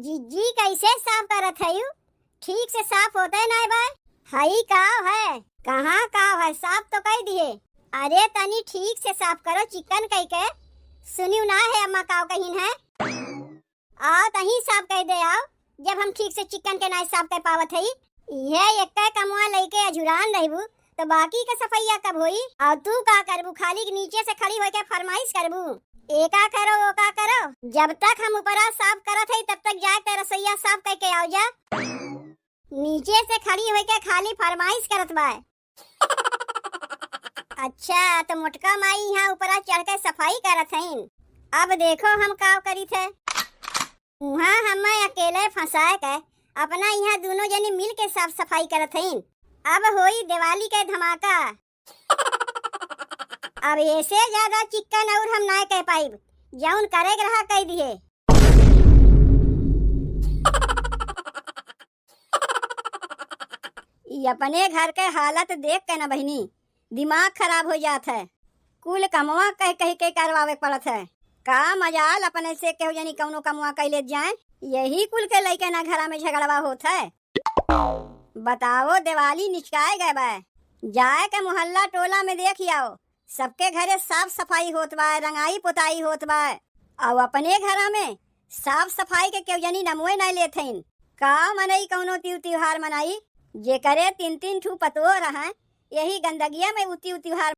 जिज्जी कैसे साफ करत है? ठीक से साफ होते नहीं बा। हई काव है, कहाँ काव है? साफ तो कर दिए। अरे तनी ठीक से साफ करो चिकन कई के। सुनियो ना है अम्मा काव कहीं है? आओ तही साफ कर दे आओ। जब हम ठीक से चिकन के नहीं साफ कर पावत है, यह एक कमुआ लेके अजुरान रहबू तो बाकी का सफाइया कब होई? और तू का करबू? खाली नीचे से खड़ी होके फरमाइश करबू एका करो ओका करो। जब तक हम ऊपरा साफ करत है तब तक जाए ते रसोईया साफ करके आओ जा। नीचे से खड़ी होके खाली फरमाइश करत बा। अच्छा तो मोटका माई यहाँ ऊपरा चढ़ के सफाई करत है। अब देखो हम काव करी थे। वहाँ हमें अकेले फंसाए के अपना यहाँ दोनों जने मिल के साफ सफाई करत है। अब होई दिवाली के धमाका। अब ऐसे ज्यादा चिकन और हम ना कह पाइब। जौन करे रहा कह दिए। अपने घर के हालत देख के ना बहनी दिमाग खराब हो जात है। कुल कमवा कह कह के करवावे पड़त है। का मजाल अपने से केहू जनी कौनो कमवा कह ले जाए। यही कुल के लइके ना घरा में झगड़वा होत है। बताओ दिवाली निचकाए गए बा। जाए के मोहल्ला टोला में देख आओ, सबके घरे साफ सफाई होत बा, रंगाई पुताई होत बा। और अपने घरा में साफ सफाई के केहू जनी नमवे नहीं लेथिन। का मनई कौनो त्योहार मनाई जे करे तीन तीन ठू पतो रहा। यही गंदगिया में उती त्योहार